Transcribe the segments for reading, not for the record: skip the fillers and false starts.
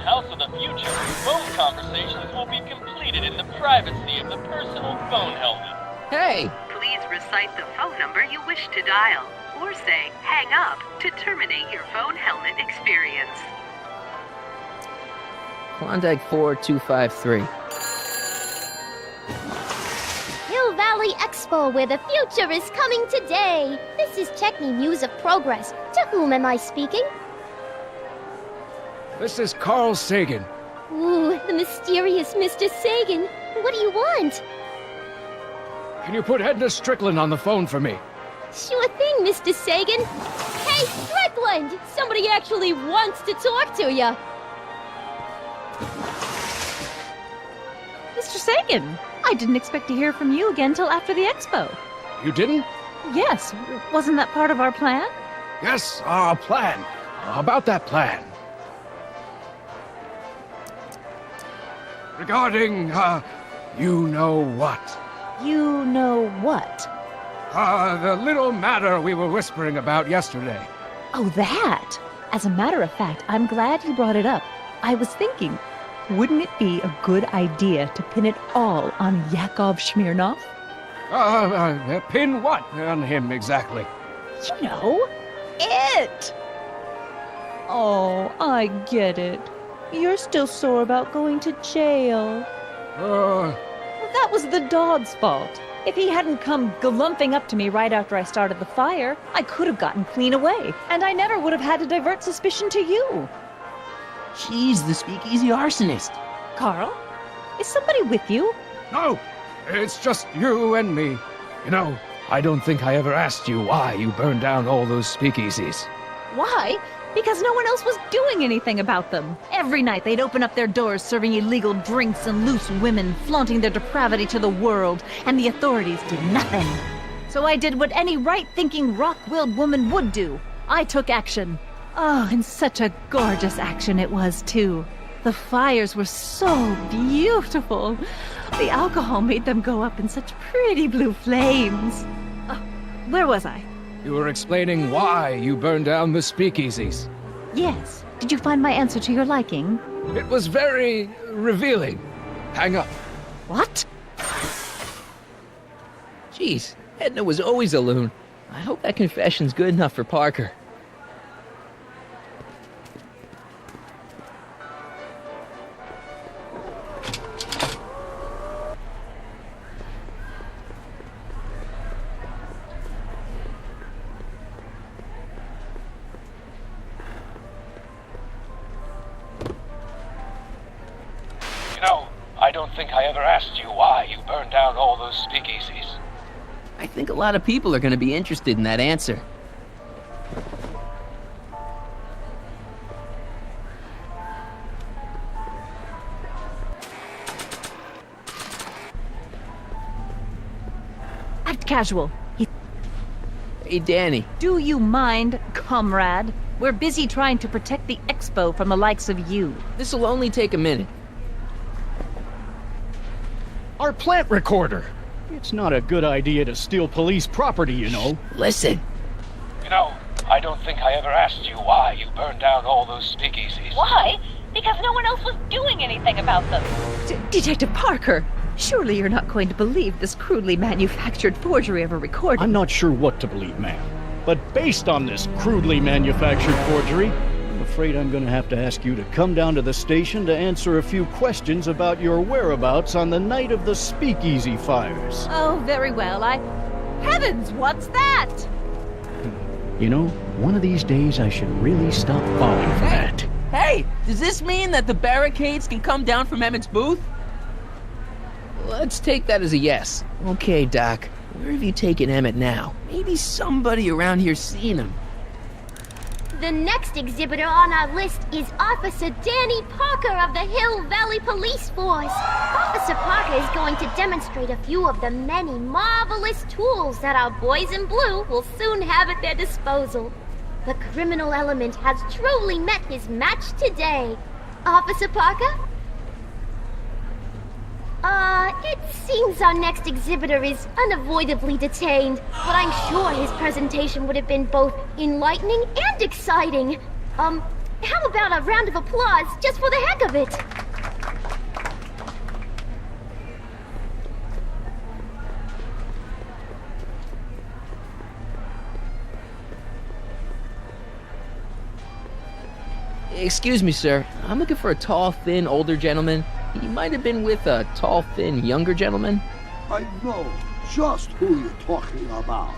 house of the future, phone conversations will be completed in the privacy of the personal phone helmet. Hey! Please recite the phone number you wish to dial, or say hang up to terminate your phone helmet experience. Klondike 4253. Hill Valley Expo, where the future is coming today. This is Checkney News of Progress. To whom am I speaking? This is Carl Sagan. Ooh, the mysterious Mr. Sagan. What do you want? Can you put Edna Strickland on the phone for me? Sure thing, Mr. Sagan. Hey, Strickland! Somebody actually wants to talk to you. Mr. Sagan, I didn't expect to hear from you again till after the expo. You didn't? Yes, wasn't that part of our plan? Yes, our plan. About that plan. Regarding, you know what? You know what? The little matter we were whispering about yesterday. Oh, that! As a matter of fact, I'm glad you brought it up. I was thinking, wouldn't it be a good idea to pin it all on Yakov Smirnov? Pin what on him exactly? You know, it! Oh, I get it. You're still sore about going to jail. That was the dog's fault. If he hadn't come galumping up to me right after I started the fire, I could have gotten clean away, and I never would have had to divert suspicion to you. She's the speakeasy arsonist. Carl, is somebody with you? No, it's just you and me. You know, I don't think I ever asked you why you burned down all those speakeasies. Why? Because no one else was doing anything about them. Every night they'd open up their doors serving illegal drinks and loose women, flaunting their depravity to the world, and the authorities did nothing. So I did what any right-thinking, rock-willed woman would do. I took action. Oh, and such a gorgeous action it was, too. The fires were so beautiful. The alcohol made them go up in such pretty blue flames. Where was I? You were explaining why you burned down the speakeasies. Yes. Did you find my answer to your liking? It was very revealing. Hang up. What? Jeez, Edna was always a loon. I hope that confession's good enough for Parker. I don't think I ever asked you why you burned down all those speakeasies. I think a lot of people are going to be interested in that answer. Act casual. Hey, Danny. Do you mind, comrade? We're busy trying to protect the expo from the likes of you. This'll only take a minute. Our plant recorder. It's not a good idea to steal police property, you know. Listen. You know, I don't think I ever asked you why you burned down all those speakeasies. Why? Because no one else was doing anything about them. Detective Parker, surely you're not going to believe this crudely manufactured forgery of a recording. I'm not sure what to believe, ma'am. But based on this crudely manufactured forgery, I'm afraid I'm going to have to ask you to come down to the station to answer a few questions about your whereabouts on the night of the speakeasy fires. Oh, very well. Heavens, what's that? You know, one of these days I should really stop falling for that. Hey, does this mean that the barricades can come down from Emmett's booth? Let's take that as a yes. Okay, Doc. Where have you taken Emmett now? Maybe somebody around here's seen him. The next exhibitor on our list is Officer Danny Parker of the Hill Valley Police Force. Officer Parker is going to demonstrate a few of the many marvelous tools that our boys in blue will soon have at their disposal. The criminal element has truly met his match today. Officer Parker? It seems our next exhibitor is unavoidably detained, but I'm sure his presentation would have been both enlightening and exciting. How about a round of applause just for the heck of it? Excuse me, sir. I'm looking for a tall, thin, older gentleman. He might have been with a tall, thin, younger gentleman. I know just who you're talking about.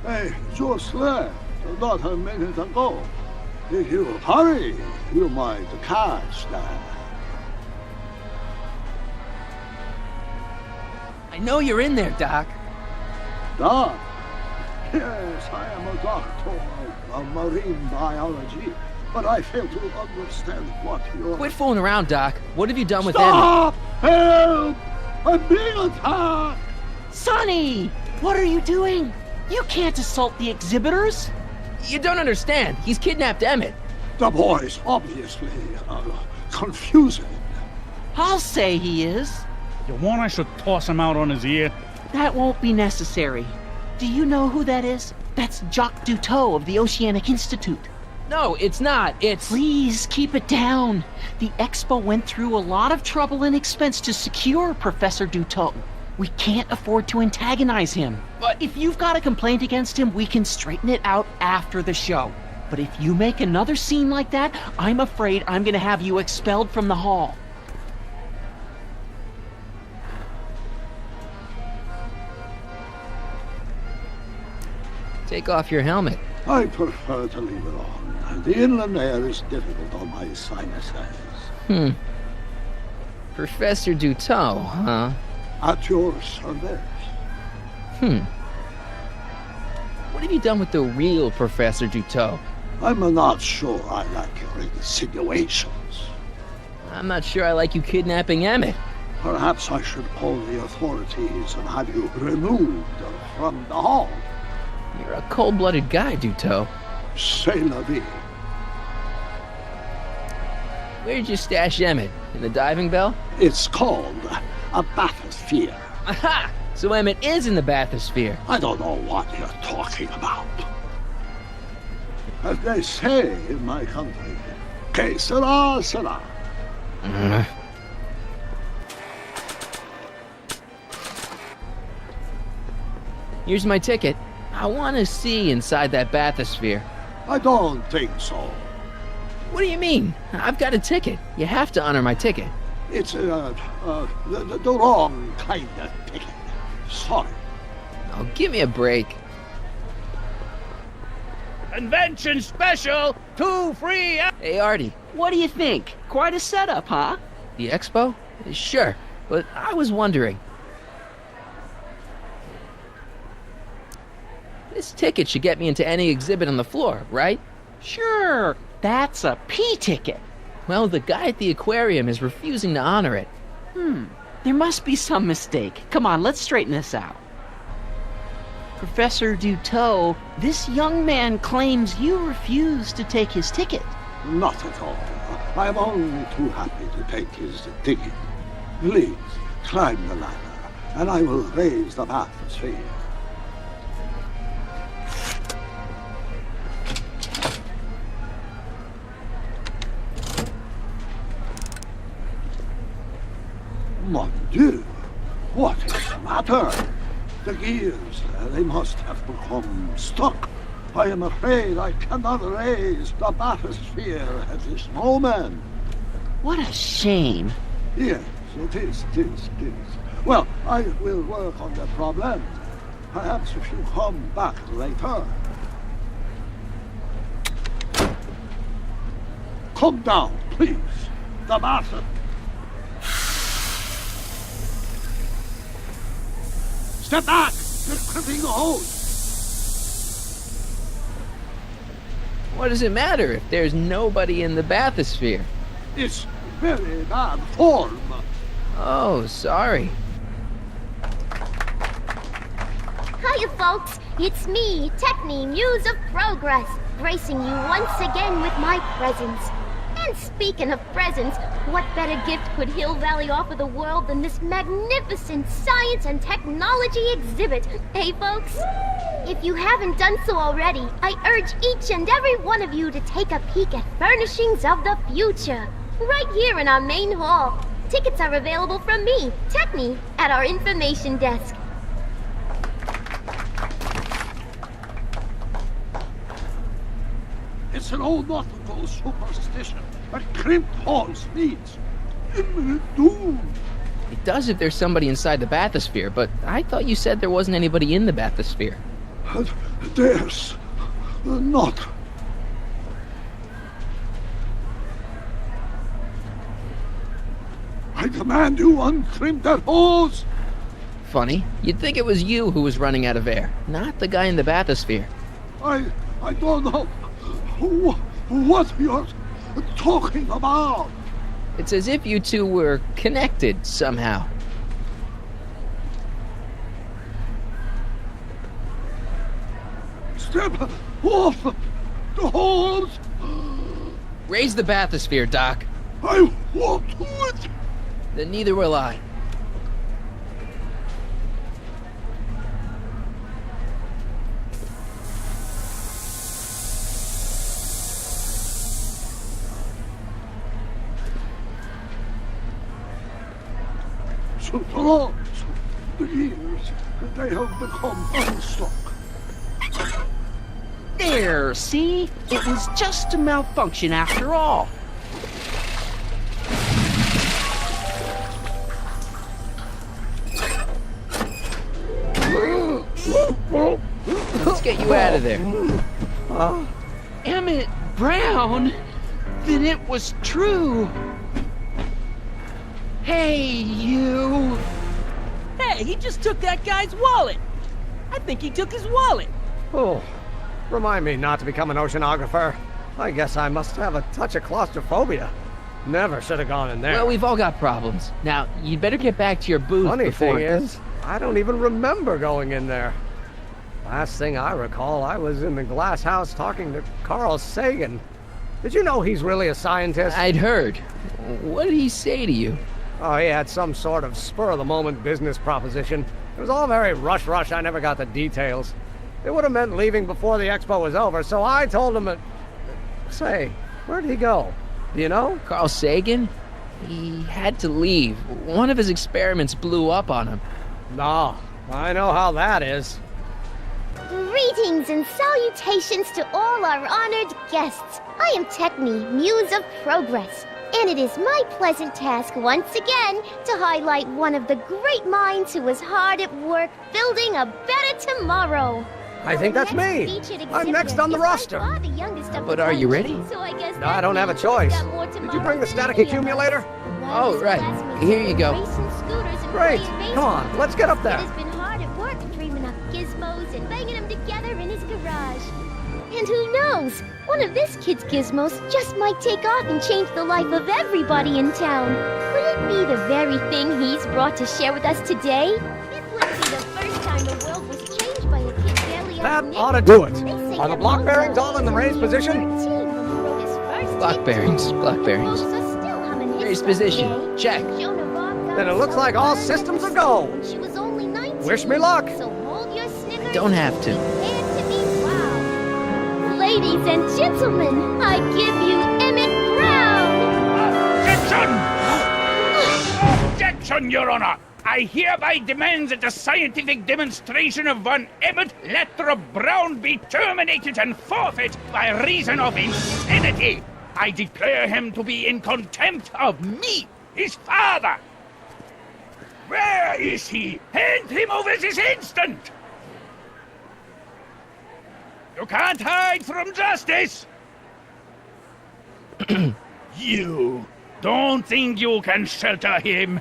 Hey, just left, not a minute ago. If you hurry, you might catch that. I know you're in there, Doc. Doc? Yes, I am a doctor of marine biology, but I fail to understand what you're... Quit fooling around, Doc. What have you done with Stop! Help! I'm being attacked! Sonny! What are you doing? You can't assault the exhibitors! Emmett? You don't understand. He's kidnapped Emmett. The boy's obviously confusing. I'll say he is. You want I should toss him out on his ear? That won't be necessary. Do you know who that is? That's Jacques Duteau of the Oceanic Institute. No, it's not. It's... Please, keep it down. The Expo went through a lot of trouble and expense to secure Professor Duteau. We can't afford to antagonize him. But if you've got a complaint against him, we can straighten it out after the show. But if you make another scene like that, I'm afraid I'm gonna have you expelled from the hall. Take off your helmet. I prefer to leave it on. The inland air is difficult on my sinuses. Professor Duteau, huh? At your service. What have you done with the real Professor Duteau? I'm not sure I like your insinuations. I'm not sure I like you kidnapping Emmett. Perhaps I should call the authorities and have you removed from the hall. You're a cold-blooded guy, Duteau. C'est la vie. Where'd you stash Emmett? In the diving bell? It's called a bathysphere. Aha! So Emmett is in the bathysphere. I don't know what you're talking about. As they say in my country, que sera, sera. Here's my ticket. I want to see inside that bathysphere. I don't think so. What do you mean? I've got a ticket. You have to honor my ticket. It's the wrong kind of ticket. Sorry. Oh, give me a break. Convention special! 2 free... Hey, Artie. What do you think? Quite a setup, huh? The expo? Sure, but I was wondering. This ticket should get me into any exhibit on the floor, right? Sure, that's a P ticket. Well, the guy at the aquarium is refusing to honor it. There must be some mistake. Come on, let's straighten this out. Professor Duteau, this young man claims you refused to take his ticket. Not at all. I'm only too happy to take his ticket. Please, climb the ladder, and I will raise the bathysphere. Mon Dieu! What is the matter? The gears, they must have become stuck. I am afraid I cannot raise the bathysphere at this moment. What a shame. Yes, it is. Well, I will work on the problem. Perhaps if you come back later. Come down, please. The bathroom. Step back! You're crimping the hose! What does it matter if there's nobody in the bathysphere? It's very bad form. Oh, sorry. Hiya, folks. It's me, Techne, Muse of Progress, gracing you once again with my presence. And speaking of presents, what better gift could Hill Valley offer the world than this magnificent science and technology exhibit? Hey, folks? If you haven't done so already, I urge each and every one of you to take a peek at Furnishings of the Future, right here in our main hall. Tickets are available from me, Techni, at our information desk. It's an old nautical superstition that crimped halls means imminent doom. It does if there's somebody inside the bathysphere, but I thought you said there wasn't anybody in the bathysphere. There's not. I command you untrim that hose. Funny, you'd think it was you who was running out of air, not the guy in the bathysphere. I don't know what you're talking about. It's as if you two were connected somehow. Step off the hose. Raise the bathysphere, Doc. I won't do it. Then neither will I. Throughout the years, they have become unstuck. There, see? It was just a malfunction after all. Let's get you out of there. Emmett Brown? Then it was true. Hey, you. Hey, he just took that guy's wallet. I think he took his wallet. Oh, remind me not to become an oceanographer. I guess I must have a touch of claustrophobia. Never should have gone in there. Well, we've all got problems. Now, you'd better get back to your booth Funny before... thing is, I don't even remember going in there. Last thing I recall, I was in the glass house talking to Carl Sagan. Did you know he's really a scientist? I'd heard. What did he say to you? Oh, he had some sort of spur-of-the-moment business proposition. It was all very rush. I never got the details. It would have meant leaving before the expo was over, so I told him that... Say, where'd he go? Do you know? Carl Sagan? He had to leave. One of his experiments blew up on him. No, I know how that is. Greetings and salutations to all our honored guests. I am Techni, Muse of Progress, and it is my pleasant task once again to highlight one of the great minds who was hard at work building a better tomorrow. I think that's me. I'm next on the roster. But are you ready? So I guess No, I don't have a choice. Did you bring the static accumulator? Oh, right. Here you go. Great. Come on, let's get up there. He's been hard at work dreaming up gizmos and banging them together in his garage. And who knows? One of this kid's gizmos just might take off and change the life of everybody in town. Could it be the very thing he's brought to share with us today? It would be the first time the world was changed by a kid barely That out ought to do it. Are the block bearings all in the raised position? Block bearings. Raised position. Check. Then it looks like all systems are go. She was only 19. Wish me luck. So hold your snickers. Don't have to. Prepare to be wowed. Ladies and gentlemen, I give you Emmett Brown. Objection! Objection, Your Honor! I hereby demand that the scientific demonstration of one Emmett Brown be terminated and forfeit by reason of insanity. I declare him to be in contempt of me, his father. Where is he? Hand him over this instant! You can't hide from justice! You don't think you can shelter him?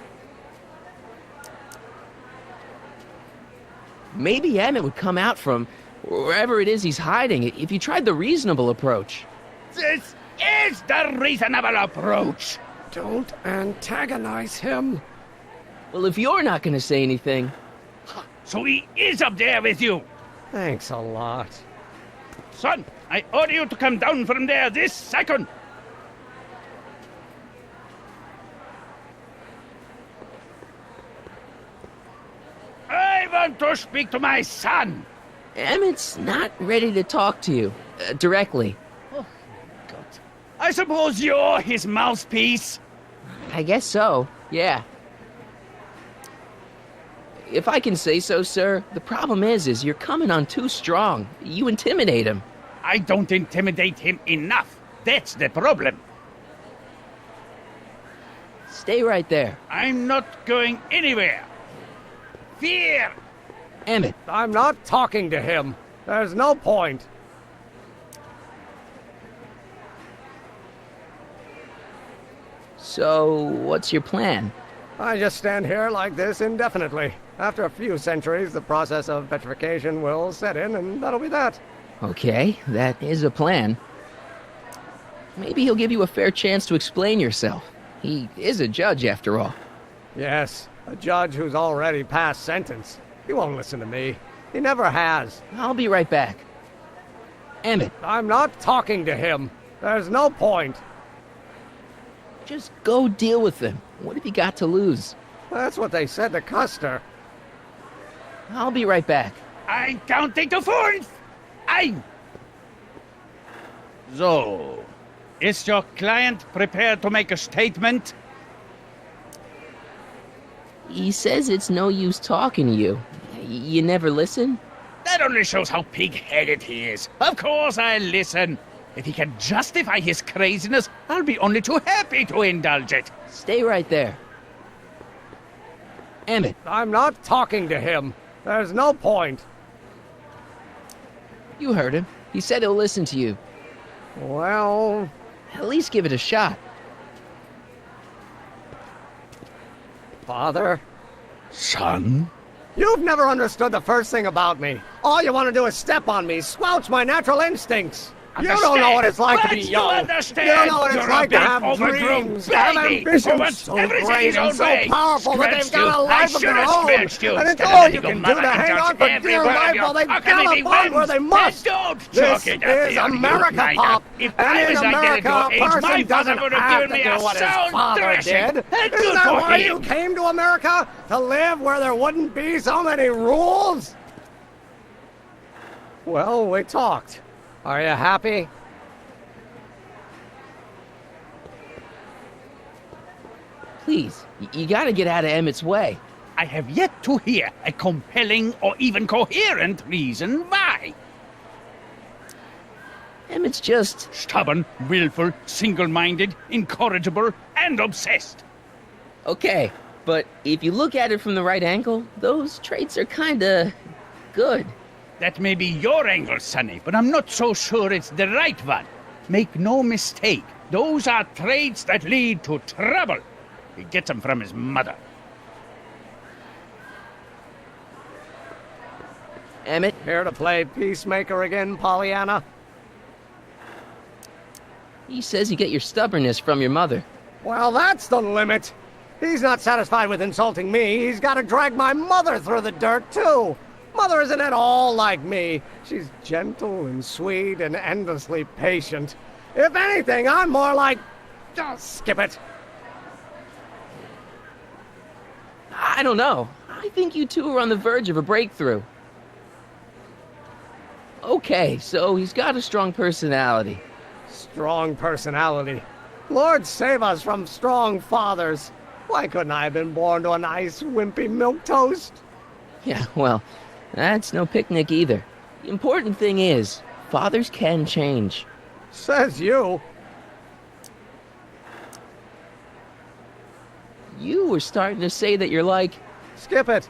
Maybe Emmett would come out from wherever it is he's hiding if you tried the reasonable approach. This is the reasonable approach. Don't antagonize him. Well, if you're not going to say anything... So he is up there with you. Thanks a lot. Son, I order you to come down from there this second. want to speak to my son. Emmett's not ready to talk to you, directly. Oh, God. I suppose you're his mouthpiece? I guess so, yeah. If I can say so, sir, the problem is you're coming on too strong. You intimidate him. I don't intimidate him enough. That's the problem. Stay right there. I'm not going anywhere. Fear! Emmett. I'm not talking to him. There's no point. So, what's your plan? I just stand here like this indefinitely. After a few centuries, the process of petrification will set in, and that'll be that. Okay, that is a plan. Maybe he'll give you a fair chance to explain yourself. He is a judge, after all. Yes, a judge who's already passed sentence. He won't listen to me. He never has. I'll be right back. Emmett. I'm not talking to him. There's no point. Just go deal with him. What have you got to lose? That's what they said to Custer. I'll be right back. I'm counting to 4. So, is your client prepared to make a statement? He says it's no use talking to you. You never listen? That only shows how pig-headed he is. Of course I'll listen. If he can justify his craziness, I'll be only too happy to indulge it. Stay right there. Emmett. I'm not talking to him. There's no point. You heard him. He said he'll listen to you. Well... At least give it a shot. Father? Son? You've never understood the first thing about me. All you want to do is step on me, squelch my natural instincts. You don't know what it's like to be young. You don't know what it's like to have dreams, have ambitions so great and so powerful that they've got a life of their own. And it's all you can do to hang on for dear life while they gallop where they must. This is America, Pop. And in America, a person doesn't have to do what his father did. Isn't that why you came to America? To live where there wouldn't be so many rules? Well, we talked. Are you happy? Please, you gotta get out of Emmett's way. I have yet to hear a compelling or even coherent reason why. Emmett's just... stubborn, willful, single-minded, incorrigible, and obsessed. Okay, but if you look at it from the right angle, those traits are kinda... good. That may be your angle, Sonny, but I'm not so sure it's the right one. Make no mistake, those are traits that lead to trouble. He gets them from his mother. Emmett? Here to play peacemaker again, Pollyanna? He says you get your stubbornness from your mother. Well, that's the limit. He's not satisfied with insulting me. He's got to drag my mother through the dirt, too. Mother isn't at all like me. She's gentle and sweet and endlessly patient. If anything, I'm more like... just skip it. I don't know. I think you two are on the verge of a breakthrough. Okay, so he's got a strong personality. Strong personality. Lord save us from strong fathers. Why couldn't I have been born to a nice, wimpy milquetoast? Yeah, well... that's no picnic either. The important thing is, fathers can change. Says you. You were starting to say that you're like... skip it.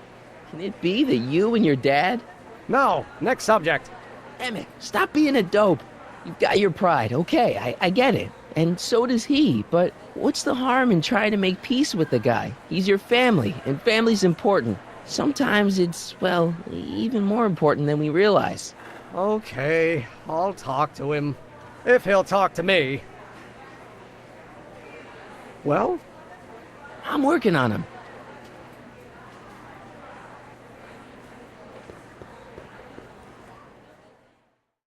Can it be that you and your dad? No, next subject. Emmett, stop being a dope. You've got your pride, okay, I get it. And so does he, but what's the harm in trying to make peace with the guy? He's your family, and family's important. Sometimes it's, well, even more important than we realize. Okay, I'll talk to him. If he'll talk to me. Well? I'm working on him.